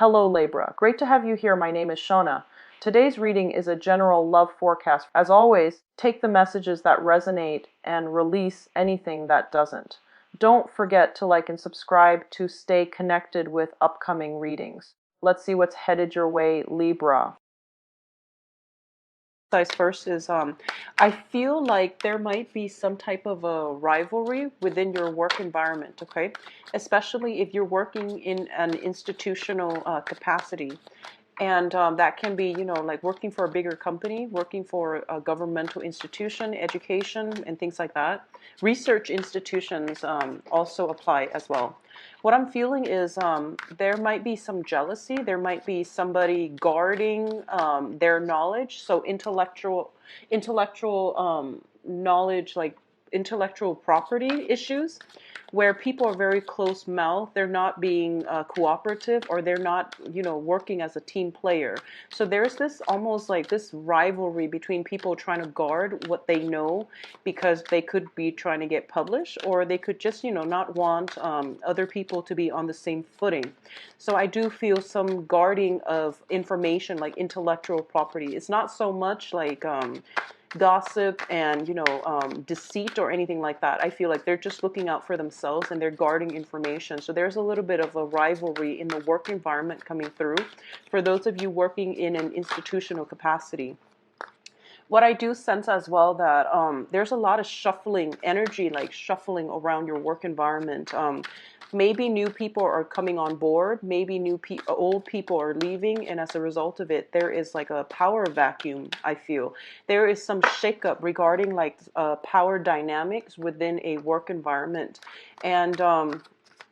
Hello Libra, great to have you here. My name is Shona. Today's reading is a general love forecast. As always, take the messages that resonate and release anything that doesn't. Don't forget to like and subscribe to stay connected with upcoming readings. Let's see what's headed your way, Libra. First is I feel like there might be some type of a rivalry within your work environment, okay? Especially if you're working in an institutional capacity. And that can be, like working for a bigger company, working for a governmental institution, education, and things like that. Research institutions also apply as well. What I'm feeling is there might be some jealousy. There might be somebody guarding their knowledge. So intellectual knowledge, like intellectual property issues, where people are very close-mouthed, they're not being cooperative, or they're not, working as a team player. So there's this almost like this rivalry between people trying to guard what they know because they could be trying to get published, or they could just, not want other people to be on the same footing. So I do feel some guarding of information, like intellectual property. It's not so much like gossip and deceit or anything like that. I feel like they're just looking out for themselves and they're guarding information. So there's a little bit of a rivalry in the work environment coming through for those of you working in an institutional capacity. What I do sense as well that there's a lot of shuffling energy, like shuffling around your work environment. Maybe new people are coming on board, maybe old people are leaving, and as a result of it, there is like a power vacuum, I feel. There is some shakeup regarding like power dynamics within a work environment. And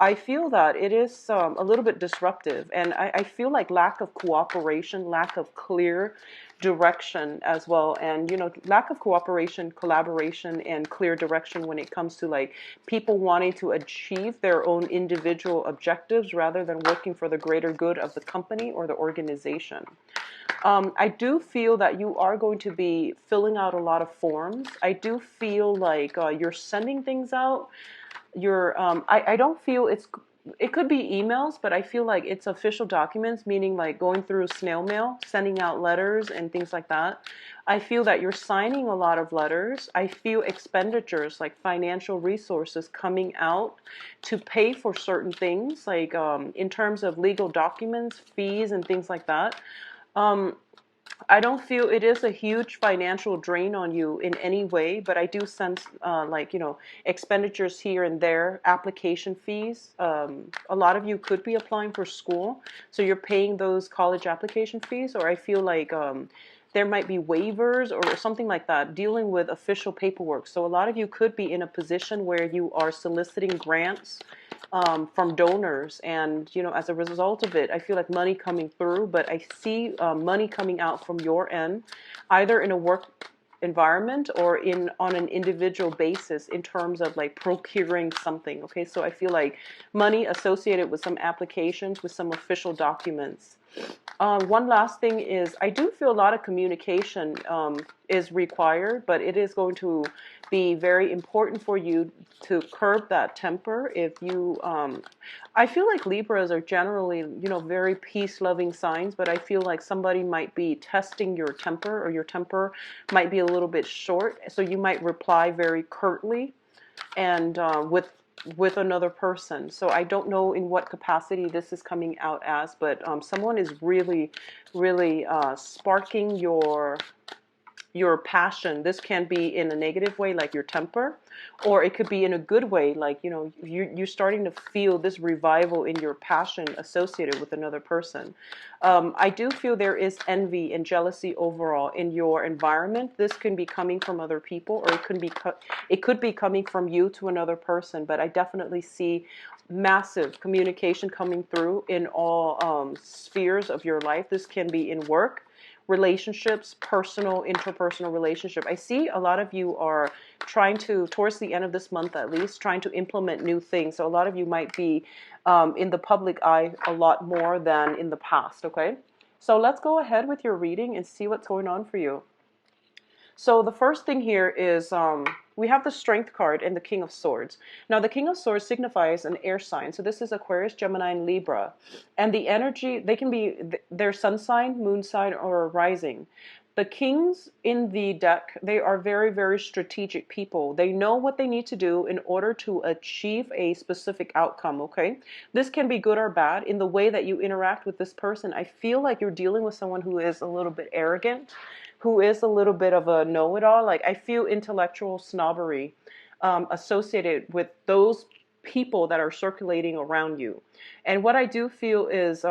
I feel that it is a little bit disruptive, and I feel like lack of cooperation, lack of clear direction as well, and lack of cooperation, collaboration, and clear direction when it comes to like people wanting to achieve their own individual objectives rather than working for the greater good of the company or the organization. I do feel that you are going to be filling out a lot of forms. I do feel like you're sending things out. I don't feel it could be emails, but I feel like it's official documents, meaning like going through snail mail, sending out letters and things like that. I feel that you're signing a lot of letters. I feel expenditures, like financial resources coming out to pay for certain things, like in terms of legal documents, fees, and things like that. I don't feel it is a huge financial drain on you in any way, but I do sense expenditures here and there, application fees. A lot of you could be applying for school, so you're paying those college application fees, or I feel like there might be waivers or something like that, dealing with official paperwork. So a lot of you could be in a position where you are soliciting grants from donors, and as a result of it, I feel like money coming through, but I see money coming out from your end, either in a work environment or on an individual basis in terms of like procuring something. Okay, so I feel like money associated with some applications, with some official documents. One last thing is I do feel a lot of communication is required, but it is going to be very important for you to curb that temper. If you, I feel like Libras are generally, very peace-loving signs, but I feel like somebody might be testing your temper, or your temper might be a little bit short, so you might reply very curtly and with another person. So I don't know in what capacity this is coming out as, but someone is really, really sparking your passion. This can be in a negative way, like your temper, or it could be in a good way, like you're starting to feel this revival in your passion associated with another person. I do feel there is envy and jealousy overall in your environment. This can be coming from other people, or it could be coming from you to another person, but I definitely see massive communication coming through in all spheres of your life. This can be in work, relationships, personal, interpersonal relationship. I see a lot of you are trying to, towards the end of this month at least, trying to implement new things. So a lot of you might be in the public eye a lot more than in the past, okay? So let's go ahead with your reading and see what's going on for you. So the first thing here is we have the Strength card and the King of Swords. Now, the King of Swords signifies an air sign. So this is Aquarius, Gemini, and Libra. And the energy, they can be their sun sign, moon sign, or rising. The kings in the deck, they are very, very strategic people. They know what they need to do in order to achieve a specific outcome, okay? This can be good or bad. In the way that you interact with this person, I feel like you're dealing with someone who is a little bit arrogant, who is a little bit of a know-it-all. Like, I feel intellectual snobbery associated with those people that are circulating around you. And what I do feel is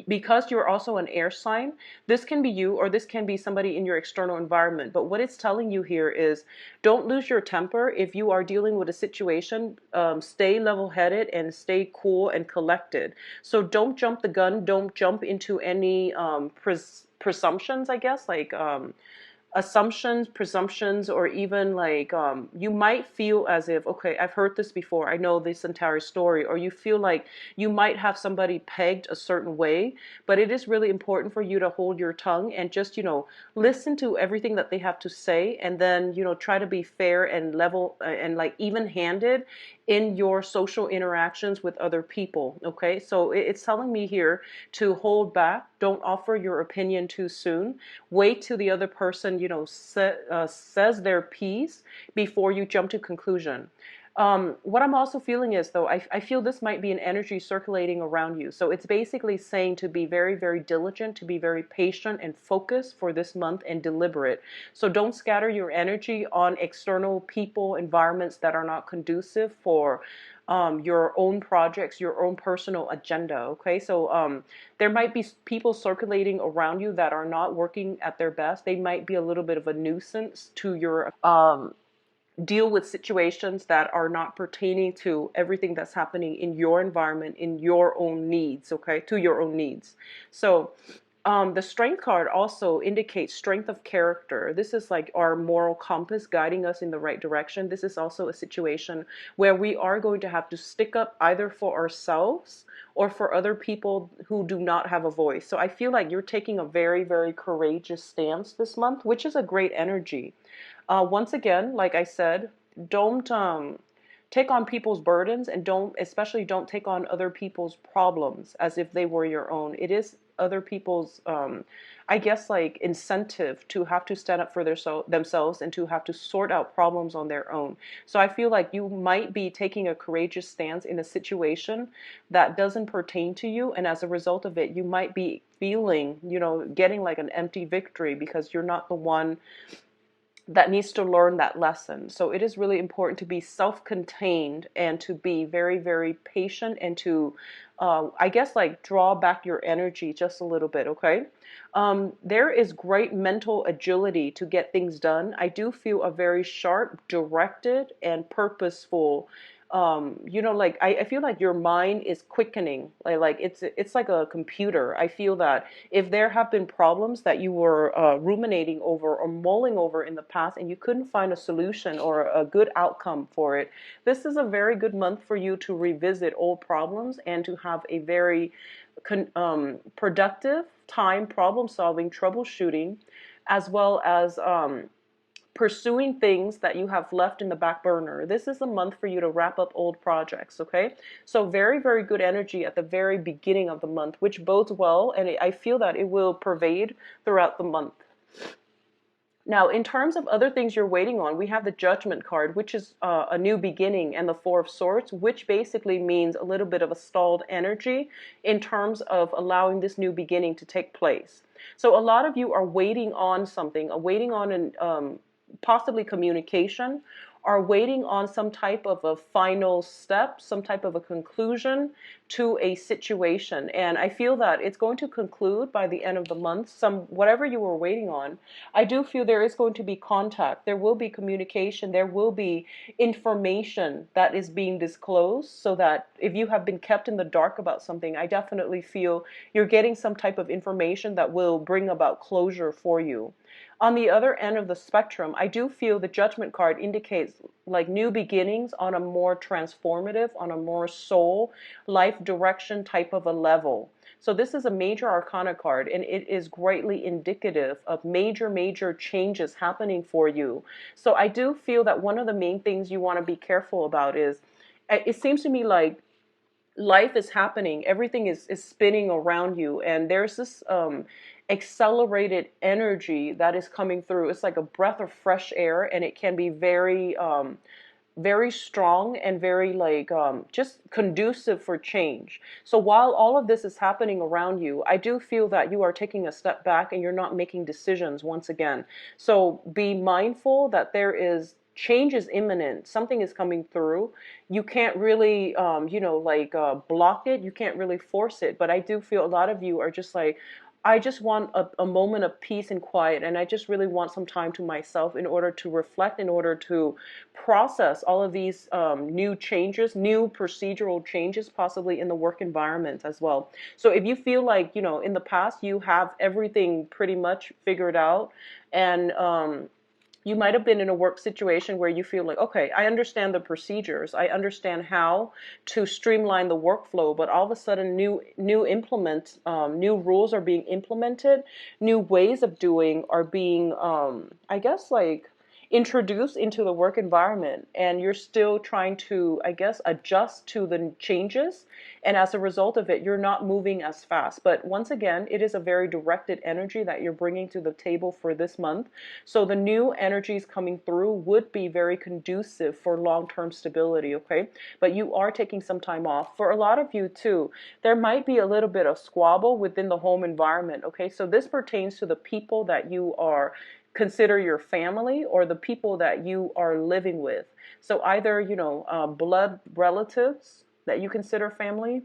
because you're also an air sign, this can be you or this can be somebody in your external environment. But what it's telling you here is don't lose your temper. If you are dealing with a situation, stay level-headed and stay cool and collected. So don't jump the gun. Don't jump into any presumptions, I guess, like assumptions, presumptions, or even like you might feel as if, okay, I've heard this before, I know this entire story, or you feel like you might have somebody pegged a certain way, but it is really important for you to hold your tongue and just, listen to everything that they have to say, and then, try to be fair and level and like even-handed in your social interactions with other people, okay? So it's telling me here to hold back, don't offer your opinion too soon, wait till the other person, says their piece before you jump to conclusion. What I'm also feeling is, though, I feel this might be an energy circulating around you. So it's basically saying to be very, very diligent, to be very patient and focused for this month and deliberate. So don't scatter your energy on external people, environments that are not conducive for your own projects, your own personal agenda, okay? So there might be people circulating around you that are not working at their best. They might be a little bit of a nuisance to your deal with situations that are not pertaining to everything that's happening in your environment, in your own needs, okay, to your own needs. So the Strength card also indicates strength of character. This is like our moral compass guiding us in the right direction. This is also a situation where we are going to have to stick up either for ourselves or for other people who do not have a voice. So I feel like you're taking a very, very courageous stance this month, which is a great energy. Once again, like I said, don't take on people's burdens, and especially don't take on other people's problems as if they were your own. It is other people's, I guess, like incentive to have to stand up for themselves and to have to sort out problems on their own. So I feel like you might be taking a courageous stance in a situation that doesn't pertain to you, and as a result of it, you might be feeling, getting like an empty victory because you're not the one that needs to learn that lesson. So it is really important to be self-contained and to be very, very patient and to, I guess, like draw back your energy just a little bit, okay? There is great mental agility to get things done. I do feel a very sharp, directed, and purposeful like I feel like your mind is quickening. Like it's like a computer. I feel that if there have been problems that you were ruminating over or mulling over in the past and you couldn't find a solution or a good outcome for it, this is a very good month for you to revisit old problems and to have a very productive time problem solving, troubleshooting, as well as pursuing things that you have left in the back burner. This is a month for you to wrap up old projects, okay? So very, very good energy at the very beginning of the month, which bodes well, and I feel that it will pervade throughout the month. Now, in terms of other things you're waiting on, we have the Judgment card, which is a new beginning, and the Four of Swords, which basically means a little bit of a stalled energy in terms of allowing this new beginning to take place. So a lot of you are waiting on something, waiting on an possibly communication, are waiting on some type of a final step, some type of a conclusion to a situation. And I feel that it's going to conclude by the end of the month, whatever you were waiting on. I do feel there is going to be contact, there will be communication, there will be information that is being disclosed, so that if you have been kept in the dark about something, I definitely feel you're getting some type of information that will bring about closure for you. On the other end of the spectrum, I do feel the Judgment card indicates like new beginnings on a more transformative, on a more soul, life life direction type of a level. So this is a major arcana card, and it is greatly indicative of major changes happening for you. So I do feel that one of the main things you want to be careful about is, it seems to me like life is happening, everything is spinning around you, and there's this accelerated energy that is coming through. It's like a breath of fresh air, and it can be very strong and very like just conducive for change. So while all of this is happening around you, I do feel that you are taking a step back and you're not making decisions once again. So be mindful that there is change is imminent. Something is coming through. You can't really, block it. You can't really force it. But I do feel a lot of you are just like, I just want a moment of peace and quiet, and I just really want some time to myself in order to reflect, in order to process all of these new changes, new procedural changes, possibly in the work environment as well. So if you feel like, in the past you have everything pretty much figured out, and you might have been in a work situation where you feel like, okay, I understand the procedures, I understand how to streamline the workflow, but all of a sudden new rules are being implemented, new ways of doing are being, I guess, like introduced into the work environment, and you're still trying to, I guess, adjust to the changes, and as a result of it, you're not moving as fast. But once again, it is a very directed energy that you're bringing to the table for this month. So the new energies coming through would be very conducive for long-term stability, okay? But you are taking some time off. For a lot of you too, there might be a little bit of squabble within the home environment, okay? So this pertains to the people that you are consider your family, or the people that you are living with. So either, blood relatives that you consider family,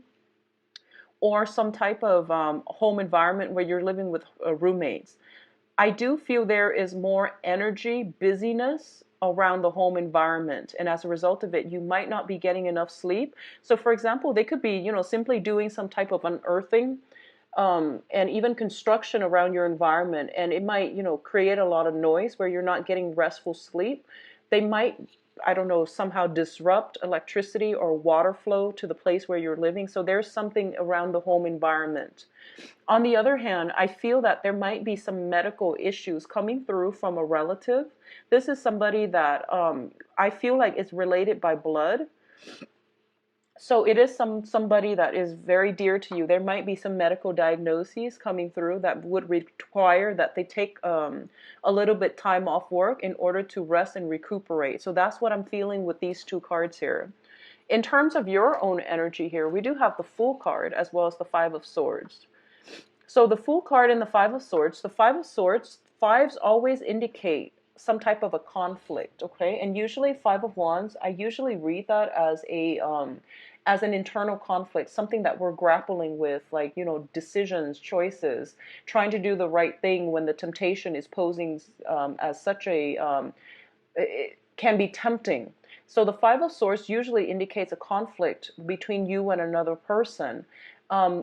or some type of home environment where you're living with roommates. I do feel there is more energy, busyness around the home environment, and as a result of it, you might not be getting enough sleep. So for example, they could be, simply doing some type of unearthing, and even construction around your environment, and it might, create a lot of noise where you're not getting restful sleep. They might, I don't know, somehow disrupt electricity or water flow to the place where you're living. So there's something around the home environment. On the other hand, I feel that there might be some medical issues coming through from a relative. This is somebody that I feel like is related by blood. So it is somebody that is very dear to you. There might be some medical diagnoses coming through that would require that they take a little bit time off work in order to rest and recuperate. So that's what I'm feeling with these two cards here. In terms of your own energy here, we do have the Fool card as well as the Five of Swords. So the Fool card and the Five of Swords, fives always indicate some type of a conflict, okay? And usually Five of Wands, I usually read that as an internal conflict, something that we're grappling with, like, decisions, choices, trying to do the right thing when the temptation is posing as such it can be tempting. So the Five of Swords usually indicates a conflict between you and another person.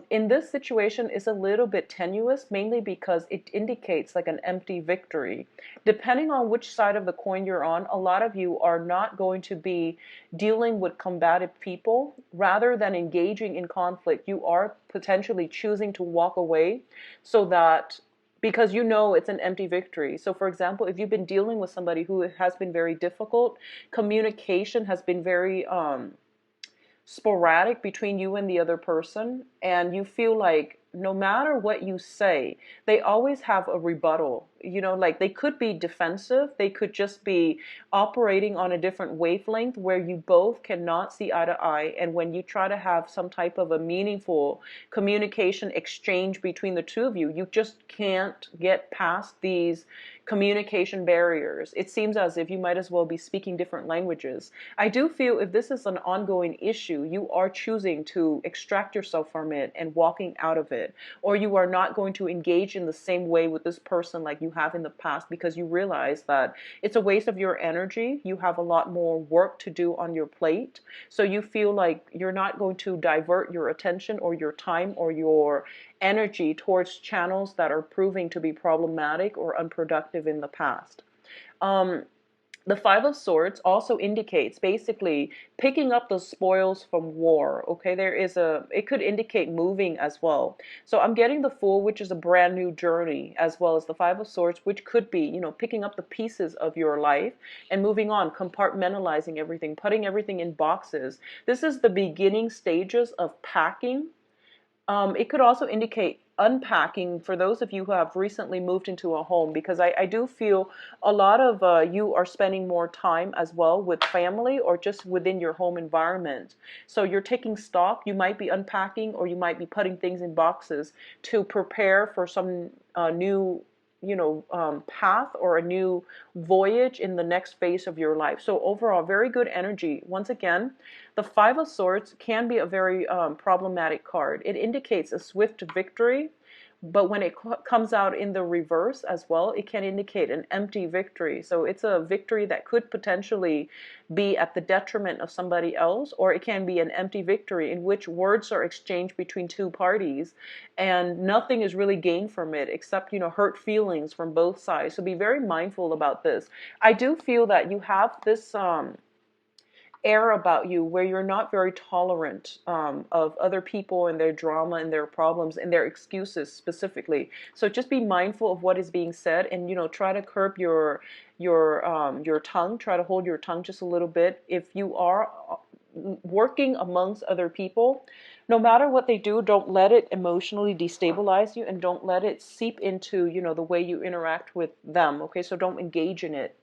In this situation, is a little bit tenuous, mainly because it indicates like an empty victory. Depending on which side of the coin you're on, a lot of you are not going to be dealing with combative people. Rather than engaging in conflict, you are potentially choosing to walk away, so that, because it's an empty victory. So for example, if you've been dealing with somebody who has been very difficult, communication has been very sporadic between you and the other person, and you feel like no matter what you say, they always have a rebuttal. Like they could be defensive, they could just be operating on a different wavelength where you both cannot see eye to eye. And when you try to have some type of a meaningful communication exchange between the two of you, you just can't get past these communication barriers. It seems as if you might as well be speaking different languages. I do feel if this is an ongoing issue, you are choosing to extract yourself from it and walking out of it, or you are not going to engage in the same way with this person like you have in the past, because you realize that it's a waste of your energy. You have a lot more work to do on your plate, so you feel like you're not going to divert your attention or your time or your energy towards channels that are proving to be problematic or unproductive in the past. The Five of Swords also indicates basically picking up the spoils from war. Okay, it could indicate moving as well. So I'm getting the Fool, which is a brand new journey, as well as the Five of Swords, which could be, picking up the pieces of your life and moving on, compartmentalizing everything, putting everything in boxes. This is the beginning stages of packing. It could also indicate unpacking for those of you who have recently moved into a home, because I do feel a lot of you are spending more time as well with family or just within your home environment. So you're taking stock, you might be unpacking, or you might be putting things in boxes to prepare for some new path or a new voyage in the next phase of your life. So overall, very good energy. Once again, the Five of Swords can be a very problematic card. It indicates a swift victory, but when it comes out in the reverse as well, it can indicate an empty victory. So it's a victory that could potentially be at the detriment of somebody else, or it can be an empty victory in which words are exchanged between two parties and nothing is really gained from it except, hurt feelings from both sides. So be very mindful about this. I do feel that you have this air about you where you're not very tolerant of other people and their drama and their problems and their excuses specifically. So just be mindful of what is being said, and try to curb your tongue. Try to hold your tongue just a little bit. If you are working amongst other people, no matter what they do, don't let it emotionally destabilize you, and don't let it seep into the way you interact with them. Okay, so don't engage in it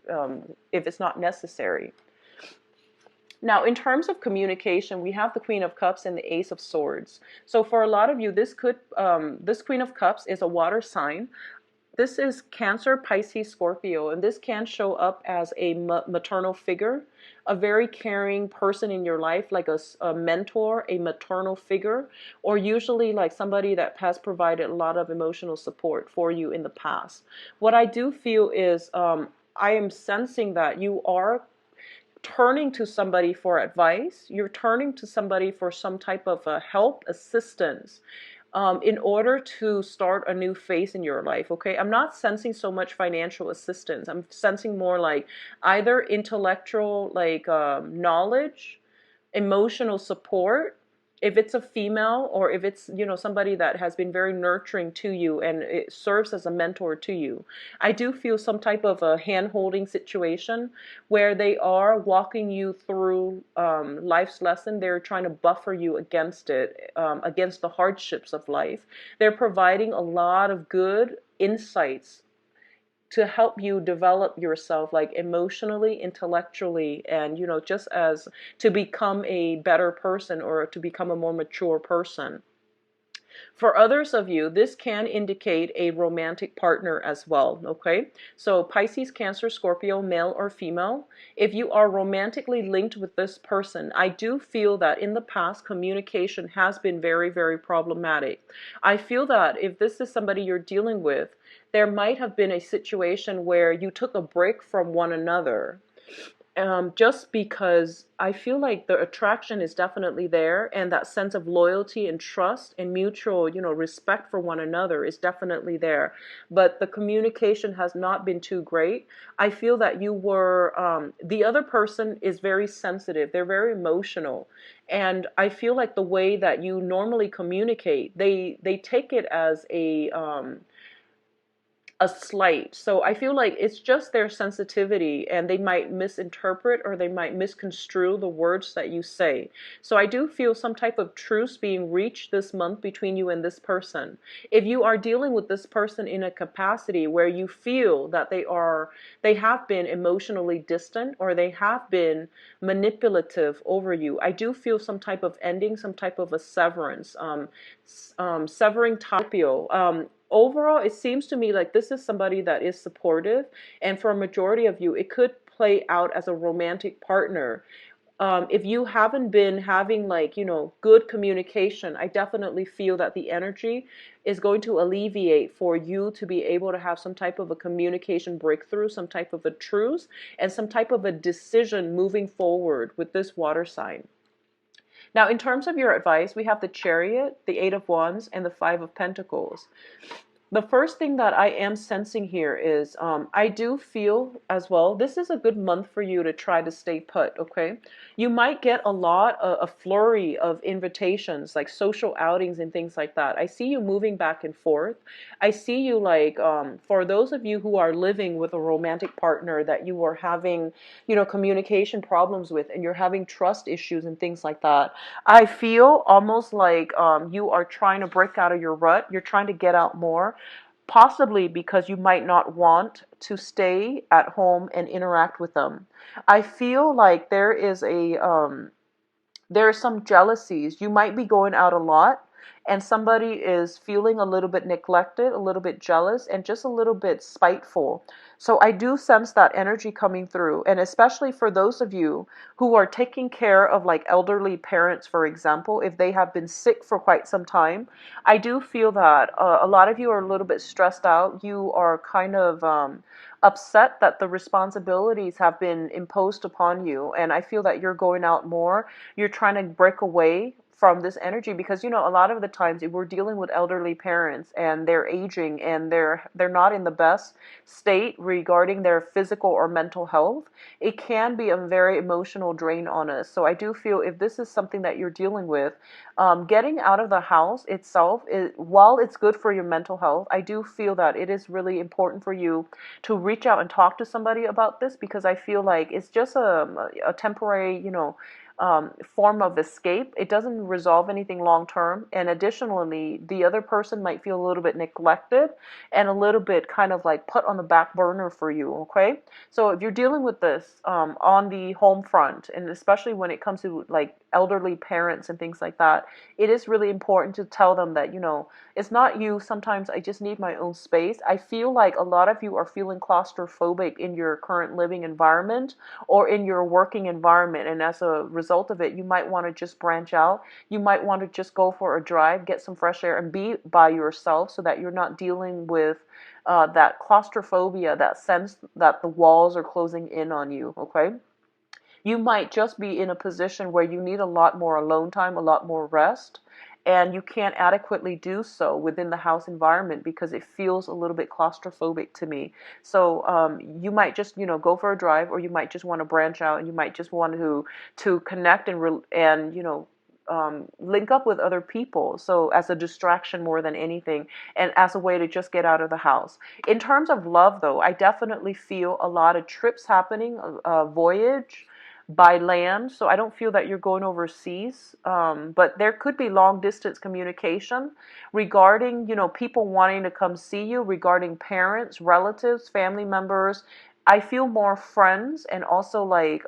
if it's not necessary. Now, in terms of communication, we have the Queen of Cups and the Ace of Swords. So for a lot of you, this Queen of Cups is a water sign. This is Cancer, Pisces, Scorpio, and this can show up as a maternal figure, a very caring person in your life, like a mentor, a maternal figure, or usually like somebody that has provided a lot of emotional support for you in the past. What I do feel is I am sensing that you are turning to somebody for advice. You're turning to somebody for some type of help, assistance, in order to start a new phase in your life. Okay, I'm not sensing so much financial assistance. I'm sensing more like either intellectual, like knowledge, emotional support, if it's a female, or if it's somebody that has been very nurturing to you and it serves as a mentor to you. I do feel some type of a hand-holding situation where they are walking you through life's lesson. They're trying to buffer you against it, against the hardships of life. They're providing a lot of good insights to help you develop yourself, like emotionally, intellectually, and just as to become a better person or to become a more mature person. For others of you, this can indicate a romantic partner as well, okay? So Pisces, Cancer, Scorpio, male or female, if you are romantically linked with this person, I do feel that in the past, communication has been very, very problematic. I feel that if this is somebody you're dealing with, there might have been a situation where you took a break from one another. Just because I feel like the attraction is definitely there, and that sense of loyalty and trust and mutual, respect for one another is definitely there. But the communication has not been too great. I feel that the other person is very sensitive. They're very emotional. And I feel like the way that you normally communicate, they take it as a slight. So I feel like it's just their sensitivity, and they might misinterpret or they might misconstrue the words that you say. So I do feel some type of truce being reached this month between you and this person. If you are dealing with this person in a capacity where you feel that they have been emotionally distant, or they have been manipulative over you, I do feel some type of ending, some type of a severance, severing Tapio. Overall, it seems to me like this is somebody that is supportive, and for a majority of you, it could play out as a romantic partner. If you haven't been having good communication, I definitely feel that the energy is going to alleviate for you to be able to have some type of a communication breakthrough, some type of a truce, and some type of a decision moving forward with this water sign. Now, in terms of your advice, we have the Chariot, the Eight of Wands, and the Five of Pentacles. The first thing that I am sensing here is I do feel as well, this is a good month for you to try to stay put, okay? You might get a flurry of invitations, like social outings and things like that. I see you moving back and forth. I see you like, for those of you who are living with a romantic partner that you are having, communication problems with, and you're having trust issues and things like that. I feel almost like you are trying to break out of your rut. You're trying to get out more, possibly because you might not want to stay at home and interact with them. I feel like there are some jealousies. You might be going out a lot and somebody is feeling a little bit neglected, a little bit jealous, and just a little bit spiteful. So I do sense that energy coming through. And especially for those of you who are taking care of like elderly parents, for example, if they have been sick for quite some time, I do feel that a lot of you are a little bit stressed out. You are kind of upset that the responsibilities have been imposed upon you. And I feel that you're going out more. You're trying to break away from this energy because a lot of the times if we're dealing with elderly parents and they're aging and they're not in the best state regarding their physical or mental health, it can be a very emotional drain on us. So I do feel if this is something that you're dealing with, getting out of the house itself while it's good for your mental health, I do feel that it is really important for you to reach out and talk to somebody about this, because I feel like it's just a temporary, form of escape. It doesn't resolve anything long term. And additionally, the other person might feel a little bit neglected and a little bit kind of like put on the back burner for you. Okay. So if you're dealing with this on the home front, and especially when it comes to like elderly parents and things like that, it is really important to tell them that, it's not you. Sometimes I just need my own space. I feel like a lot of you are feeling claustrophobic in your current living environment or in your working environment. And as a result of it, you might want to just branch out. You might want to just go for a drive, get some fresh air, and be by yourself so that you're not dealing with that claustrophobia, that sense that the walls are closing in on you, okay? You might just be in a position where you need a lot more alone time, a lot more rest, and you can't adequately do so within the house environment because it feels a little bit claustrophobic to me. So you might just, go for a drive, or you might just want to branch out, and you might just want to connect and link up with other people. So as a distraction more than anything, and as a way to just get out of the house. In terms of love, though, I definitely feel a lot of trips happening, a voyage by land. So I don't feel that you're going overseas, but there could be long distance communication regarding, people wanting to come see you, regarding parents, relatives, family members. I feel more friends, and also like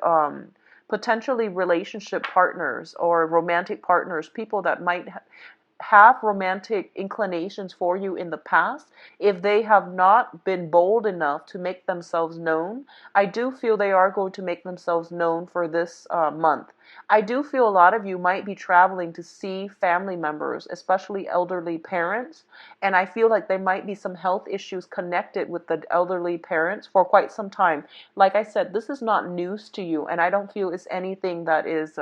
potentially relationship partners or romantic partners, people that might have romantic inclinations for you in the past. If they have not been bold enough to make themselves known, I do feel they are going to make themselves known for this month. I do feel a lot of you might be traveling to see family members, especially elderly parents, and I feel like there might be some health issues connected with the elderly parents for quite some time. Like I said, this is not news to you, and I don't feel it's anything that is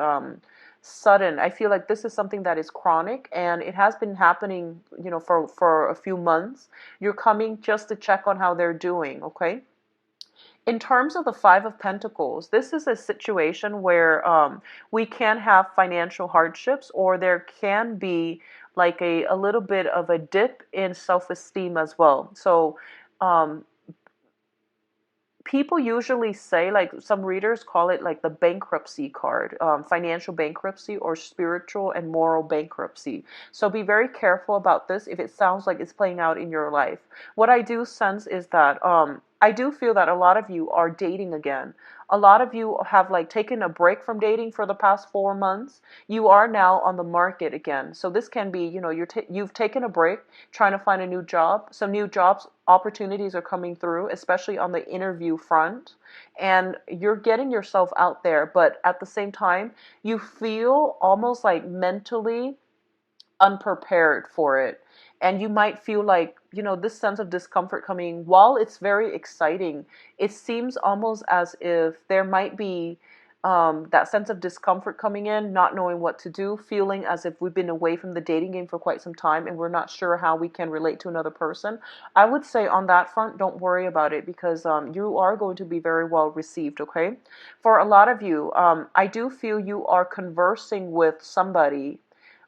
sudden. I feel like this is something that is chronic, and it has been happening, for a few months. You're coming just to check on how they're doing, okay? In terms of the Five of Pentacles, this is a situation where we can have financial hardships, or there can be like a little bit of a dip in self-esteem as well. So um, people usually say, like some readers call it like the bankruptcy card, financial bankruptcy or spiritual and moral bankruptcy. So be very careful about this if it sounds like it's playing out in your life. What I do sense is that I do feel that a lot of you are dating again. A lot of you have like taken a break from dating for the past 4 months. You are now on the market again. So this can be, you've taken a break trying to find a new job. Some new jobs opportunities are coming through, especially on the interview front. And you're getting yourself out there, but at the same time, you feel almost like mentally unprepared for it. And you might feel like, this sense of discomfort coming. While it's very exciting, it seems almost as if there might be that sense of discomfort coming in, not knowing what to do, feeling as if we've been away from the dating game for quite some time and we're not sure how we can relate to another person. I would say on that front, don't worry about it, because you are going to be very well received, okay? For a lot of you, I do feel you are conversing with somebody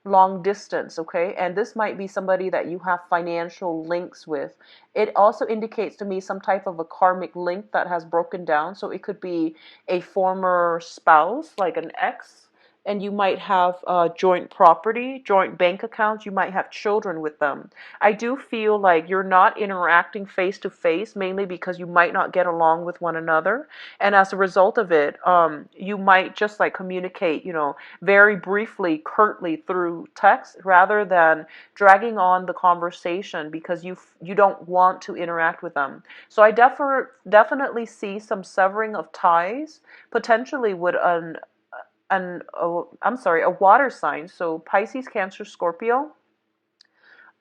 long distance, okay? And this might be somebody that you have financial links with. It also indicates to me some type of a karmic link that has broken down. So it could be a former spouse, like an ex, and you might have joint property, joint bank accounts. You might have children with them. I do feel like you're not interacting face to face, mainly because you might not get along with one another. And as a result of it, you might just like communicate, very briefly, curtly through text, rather than dragging on the conversation because you don't want to interact with them. So I definitely see some severing of ties, potentially with a water sign, so Pisces, Cancer, Scorpio.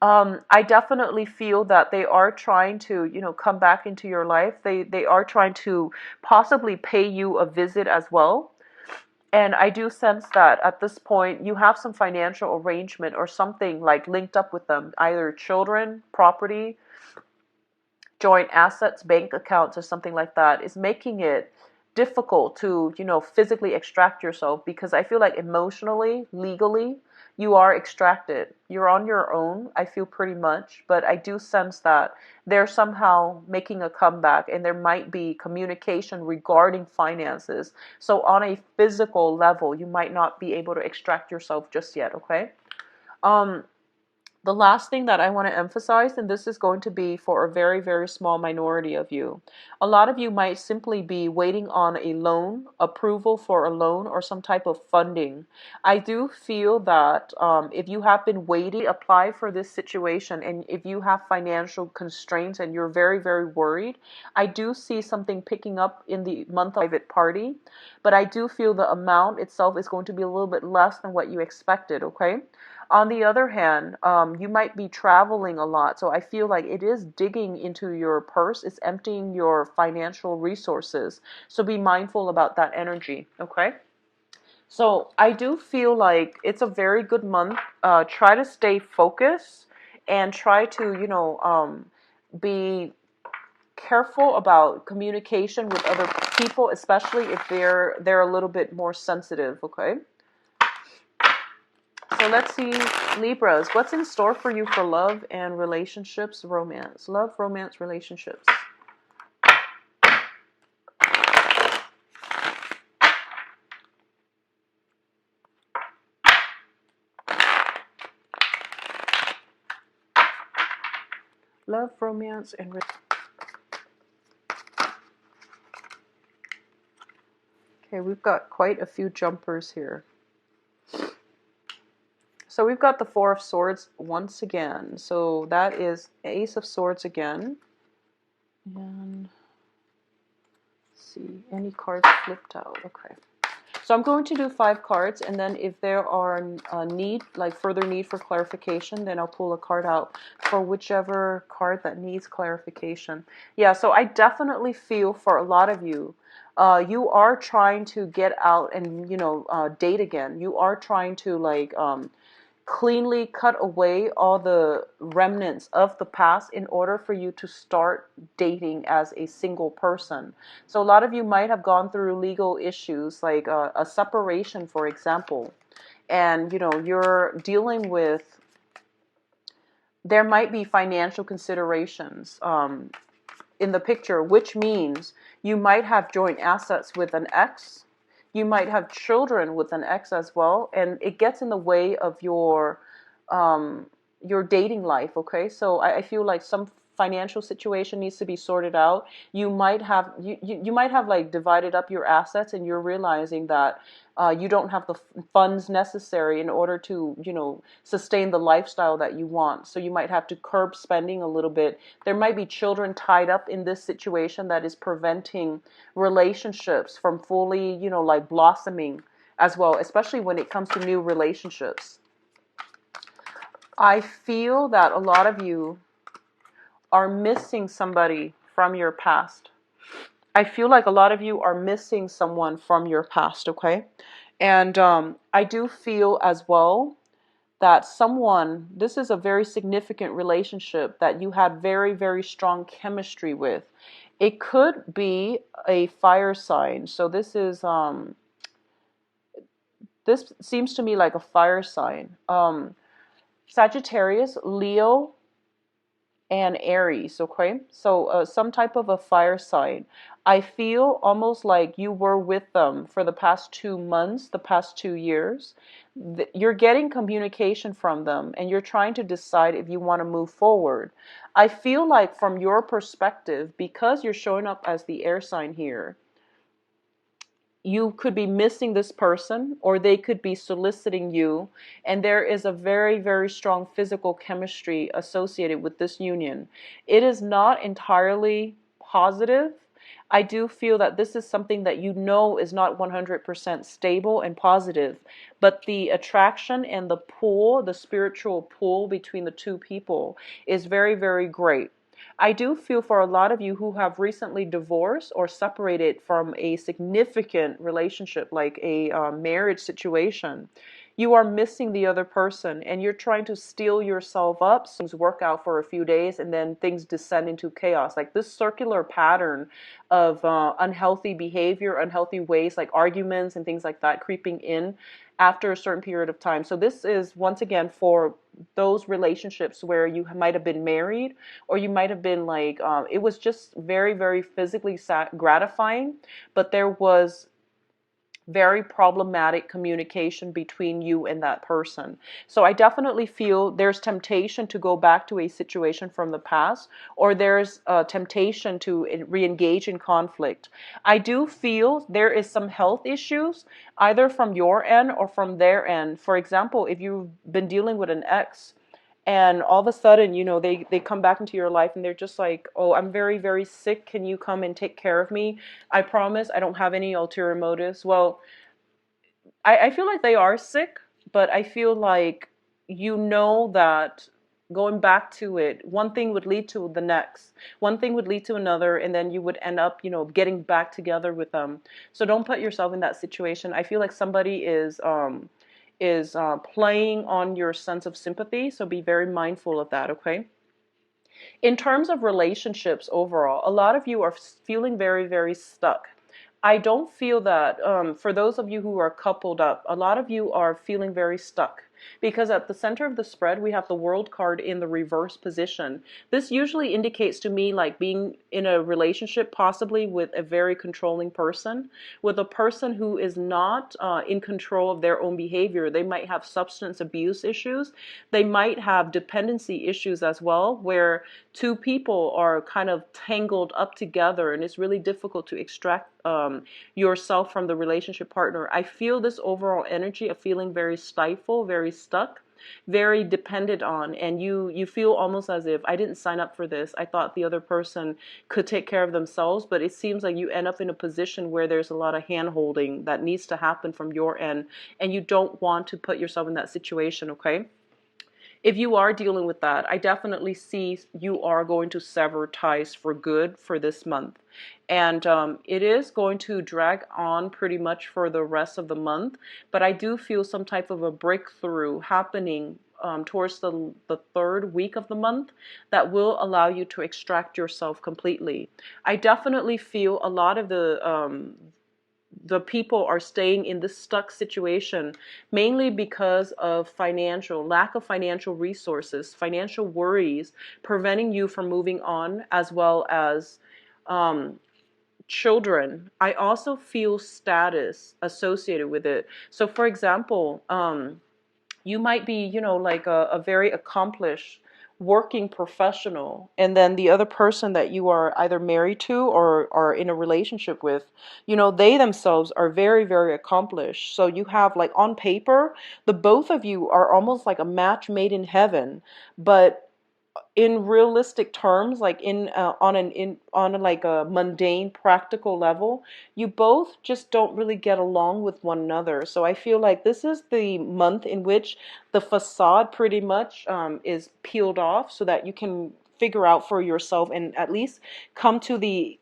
I definitely feel that they are trying to, come back into your life. They are trying to possibly pay you a visit as well. And I do sense that at this point you have some financial arrangement or something like linked up with them, either children, property, joint assets, bank accounts, or something like that, is making it difficult to, physically extract yourself, because I feel like emotionally, legally, you are extracted. You're on your own, I feel, pretty much, but I do sense that they're somehow making a comeback, and there might be communication regarding finances. So on a physical level, you might not be able to extract yourself just yet, okay? The last thing that I want to emphasize, and this is going to be for a very, very small minority of you. A lot of you might simply be waiting on a loan, approval for a loan, or some type of funding. I do feel that if you have been waiting, apply for this situation, and if you have financial constraints and you're very, very worried, I do see something picking up in the month of private party, but I do feel the amount itself is going to be a little bit less than what you expected, okay? On the other hand, you might be traveling a lot. So I feel like it is digging into your purse. It's emptying your financial resources. So be mindful about that energy, okay? So I do feel like it's a very good month. Try to stay focused and try to, be careful about communication with other people, especially if they're a little bit more sensitive, okay? So let's see, Libras, what's in store for you for love and relationships, romance? Love, romance, relationships. Love, romance, and okay, we've got quite a few jumpers here. So we've got the Four of Swords once again. So that is Ace of Swords again. And let's see, any cards flipped out. Okay. So I'm going to do 5 cards, and then if there are further need for clarification, then I'll pull a card out for whichever card that needs clarification. Yeah, so I definitely feel for a lot of you, you are trying to get out and, date again. You are trying to cleanly cut away all the remnants of the past in order for you to start dating as a single person. So a lot of you might have gone through legal issues, like a separation, for example, and you're dealing with, there might be financial considerations in the picture, which means you might have joint assets with an ex. You might have children with an ex as well, and it gets in the way of your dating life, okay? So I feel like some financial situation needs to be sorted out. You might have you might have like divided up your assets, and you're realizing that you don't have the funds necessary in order to sustain the lifestyle that you want. So you might have to curb spending a little bit. There might be children tied up in this situation that is preventing relationships from fully blossoming as well, especially when it comes to new relationships. I feel that a lot of you are missing somebody from your past. I feel like a lot of you are missing someone from your past, okay? And I do feel as well that someone, this is a very significant relationship that you had very, very strong chemistry with. It could be a fire sign. So this seems to me like a fire sign. Sagittarius, Leo, and Aries, okay? So some type of a fire sign. I feel almost like you were with them for the past 2 months, the past 2 years. You're getting communication from them and you're trying to decide if you want to move forward. I feel like from your perspective, because you're showing up as the air sign here, you could be missing this person or they could be soliciting you, and there is a very, very strong physical chemistry associated with this union. It is not entirely positive. I do feel that this is something that you know is not 100% stable and positive, but the attraction and the pull, the spiritual pull between the two people is very, very great. I do feel for a lot of you who have recently divorced or separated from a significant relationship, like a marriage situation, you are missing the other person and you're trying to steel yourself up. So things work out for a few days and then things descend into chaos. Like this circular pattern of unhealthy behavior, unhealthy ways, like arguments and things like that creeping in after a certain period of time. So this is once again for those relationships where you might have been married or you might have been like, it was just very, very physically gratifying, but there was very problematic communication between you and that person. So I definitely feel there's temptation to go back to a situation from the past, or there's a temptation to re-engage in conflict. I do feel there is some health issues, either from your end or from their end. For example, if you've been dealing with an ex, and all of a sudden, they come back into your life and they're just like, oh, I'm very, very sick. Can you come and take care of me? I promise I don't have any ulterior motives. Well, I feel like they are sick, but I feel like that going back to it, one thing would lead to the next. One thing would lead to another, and then you would end up, getting back together with them. So don't put yourself in that situation. I feel like somebody is playing on your sense of sympathy, so be very mindful of that, okay? In terms of relationships overall, a lot of you are feeling very, very stuck. I don't feel that, for those of you who are coupled up, a lot of you are feeling very stuck. Because at the center of the spread, we have the World card in the reverse position. This usually indicates to me like being in a relationship, possibly with a very controlling person, with a person who is not in control of their own behavior. They might have substance abuse issues. They might have dependency issues as well, where two people are kind of tangled up together and it's really difficult to extract yourself from the relationship partner. I feel this overall energy of feeling very stifled, very stuck, very dependent on, and you feel almost as if I didn't sign up for this. I thought the other person could take care of themselves, but it seems like you end up in a position where there's a lot of hand holding that needs to happen from your end, and you don't want to put yourself in that situation, okay? If you are dealing with that, I definitely see you are going to sever ties for good for this month. And it is going to drag on pretty much for the rest of the month, but I do feel some type of a breakthrough happening towards the third week of the month that will allow you to extract yourself completely. I definitely feel a lot of the people are staying in this stuck situation mainly because of lack of financial resources, financial worries preventing you from moving on, as well as children. I also feel status associated with it. So for example, you might be, like a very accomplished working professional, and then the other person that you are either married to or are in a relationship with, they themselves are very, very accomplished. So you have, like, on paper, the both of you are almost like a match made in heaven, but in realistic terms, like on like a mundane practical level, you both just don't really get along with one another. So I feel like this is the month in which the facade pretty much is peeled off so that you can figure out for yourself and at least come to the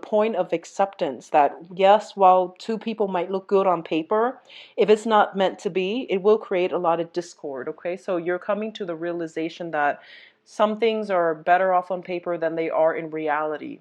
point of acceptance that yes, while two people might look good on paper, if it's not meant to be, it will create a lot of discord. Okay, so you're coming to the realization that some things are better off on paper than they are in reality.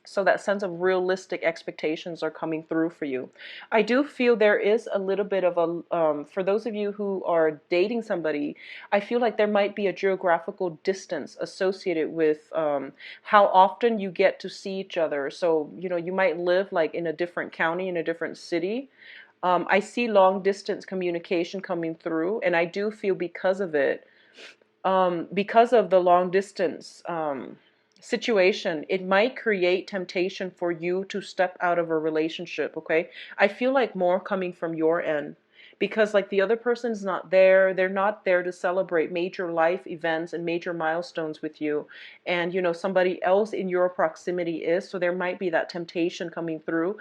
So that sense of realistic expectations are coming through for you. I do feel there is a little bit of a, for those of you who are dating somebody, I feel like there might be a geographical distance associated with how often you get to see each other. So, you know, you might live like in a different county, in a different city. I see long distance communication coming through, and I do feel because of the long distance situation, it might create temptation for you to step out of a relationship, okay? I feel like more coming from your end because like the other person's not there. They're not there to celebrate major life events and major milestones with you. And you know, somebody else in your proximity is, so there might be that temptation coming through.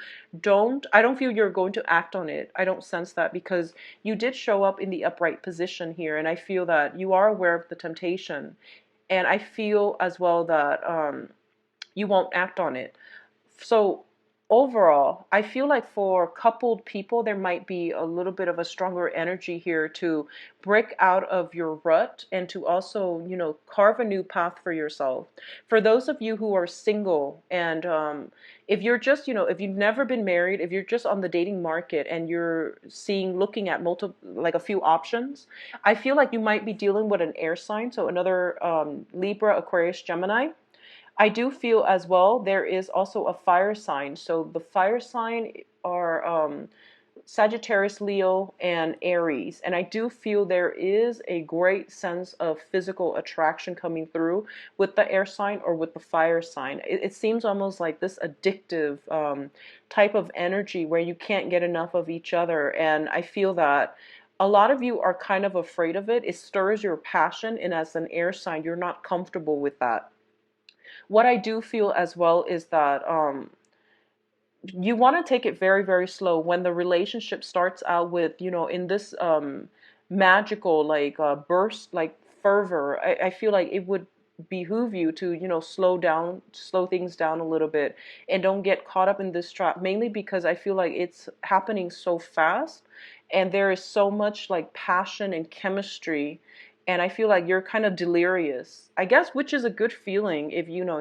I don't feel you're going to act on it. I don't sense that because you did show up in the upright position here, and I feel that you are aware of the temptation. And I feel as well that you won't act on it. So overall, I feel like for coupled people, there might be a little bit of a stronger energy here to break out of your rut and to also, you know, carve a new path for yourself. For those of you who are single and if you're just, you know, if you've never been married, if you're just on the dating market and you're looking at multiple, like a few options, I feel like you might be dealing with an air sign, so another Libra, Aquarius, Gemini. I do feel as well there is also a fire sign. So the fire sign are Sagittarius, Leo, and Aries. And I do feel there is a great sense of physical attraction coming through with the air sign or with the fire sign. It seems almost like this addictive type of energy where you can't get enough of each other. And I feel that a lot of you are kind of afraid of it. It stirs your passion, and as an air sign, you're not comfortable with that. What I do feel as well is that you want to take it very, very slow when the relationship starts out with, you know, in this magical, like, burst, like fervor. I feel like it would behoove you to, you know, slow things down a little bit and don't get caught up in this trap, mainly because I feel like it's happening so fast and there is so much like passion and chemistry, and I feel like you're kind of delirious, I guess, which is a good feeling if you know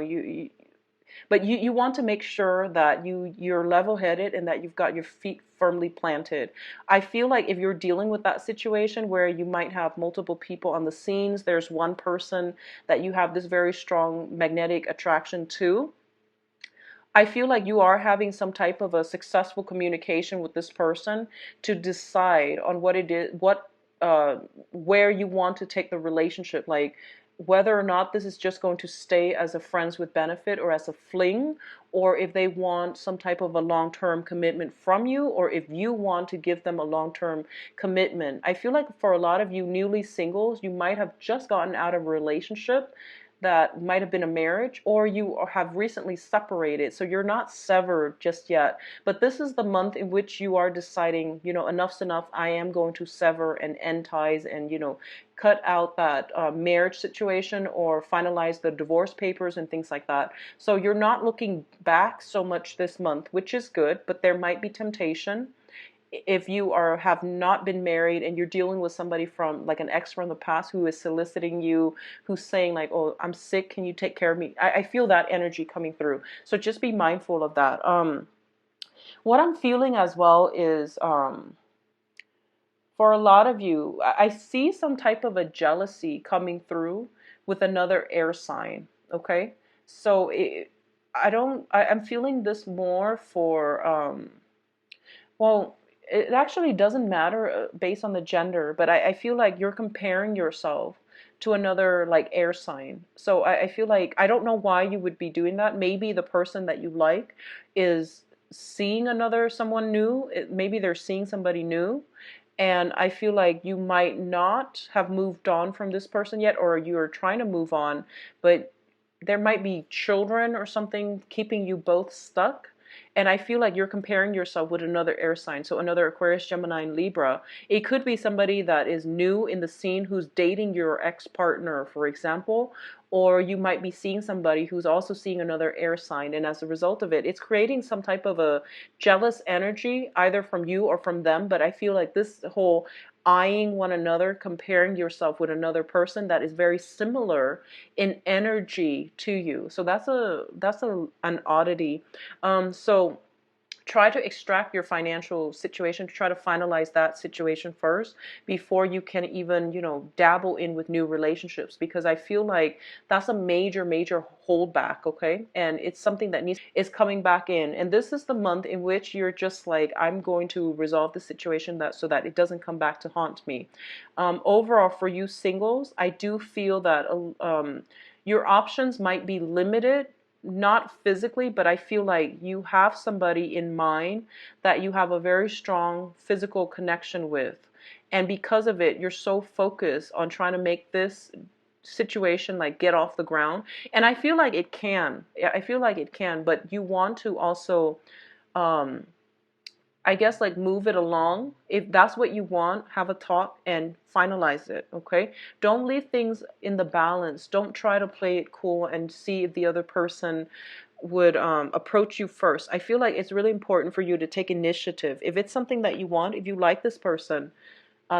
but you want to make sure that you're level-headed and that you've got your feet firmly planted. I feel like if you're dealing with that situation where you might have multiple people on the scenes, there's one person that you have this very strong magnetic attraction to, I feel like you are having some type of a successful communication with this person to decide on what it is, where you want to take the relationship, like whether or not this is just going to stay as a friends with benefit or as a fling, or if they want some type of a long-term commitment from you, or if you want to give them a long-term commitment. I feel like for a lot of you newly singles, you might have just gotten out of a relationship that might have been a marriage, or you have recently separated, so you're not severed just yet, but this is the month in which you are deciding, you know, enough's enough, I am going to sever and end ties and, you know, cut out that marriage situation or finalize the divorce papers and things like that. So you're not looking back so much this month, which is good, but there might be temptation if you have not been married and you're dealing with somebody from like an ex from the past who is soliciting you, who's saying like, oh, I'm sick, can you take care of me? I feel that energy coming through, so just be mindful of that. What I'm feeling as well is for a lot of you, I see some type of a jealousy coming through with another air sign. Okay, so I'm feeling this more for well, it actually doesn't matter based on the gender, but I feel like you're comparing yourself to another like air sign. So I feel like I don't know why you would be doing that. Maybe the person that you like is seeing someone new. Maybe they're seeing somebody new. And I feel like you might not have moved on from this person yet, or you're trying to move on, but there might be children or something keeping you both stuck. And I feel like you're comparing yourself with another air sign, so another Aquarius, Gemini, and Libra. It could be somebody that is new in the scene who's dating your ex-partner, for example, or you might be seeing somebody who's also seeing another air sign, and as a result of it, it's creating some type of a jealous energy, either from you or from them. But I feel like this whole eyeing one another, comparing yourself with another person that is very similar in energy to you. So that's an oddity. So try to extract your financial situation, try to finalize that situation first before you can even, dabble in with new relationships, because I feel like that's a major holdback. Okay, and it's something that needs is coming back in, and this is the month in which you're just like, I'm going to resolve the situation that so that it doesn't come back to haunt me. Overall, for you singles, I do feel that your options might be limited, not physically, but I feel like you have somebody in mind that you have a very strong physical connection with. And because of it, you're so focused on trying to make this situation like get off the ground. And I feel like it can. I feel like it can, but you want to also um I guess like move it along. If that's what you want, have a talk and finalize it, okay? Don't leave things in the balance. Don't try to play it cool and see if the other person would approach you first. I feel like it's really important for you to take initiative. If it's something that you want, if you like this person,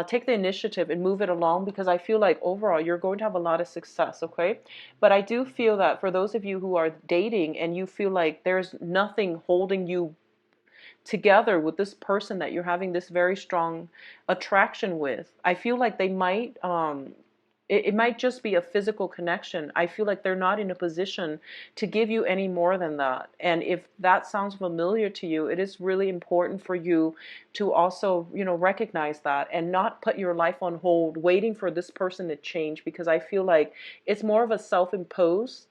take the initiative and move it along, because I feel like overall you're going to have a lot of success, okay? But I do feel that for those of you who are dating and you feel like there's nothing holding you together with this person that you're having this very strong attraction with, I feel like they might it might just be a physical connection. I feel like they're not in a position to give you any more than that. And if that sounds familiar to you, it is really important for you to also, recognize that and not put your life on hold waiting for this person to change, because I feel like it's more of a self-imposed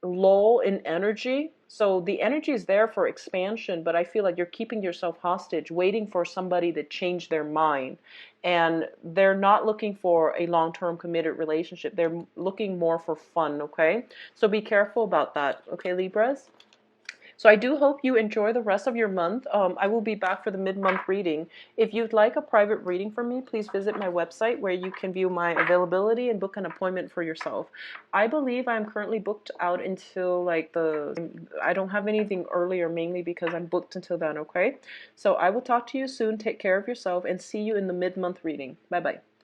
lull in energy. So the energy is there for expansion, but I feel like you're keeping yourself hostage, waiting for somebody to change their mind. And they're not looking for a long-term committed relationship. They're looking more for fun, okay? So be careful about that, okay, Libras? So I do hope you enjoy the rest of your month. I will be back for the mid-month reading. If you'd like a private reading from me, please visit my website where you can view my availability and book an appointment for yourself. I believe I'm currently booked out until I don't have anything earlier, mainly because I'm booked until then, okay? So I will talk to you soon. Take care of yourself and see you in the mid-month reading. Bye-bye.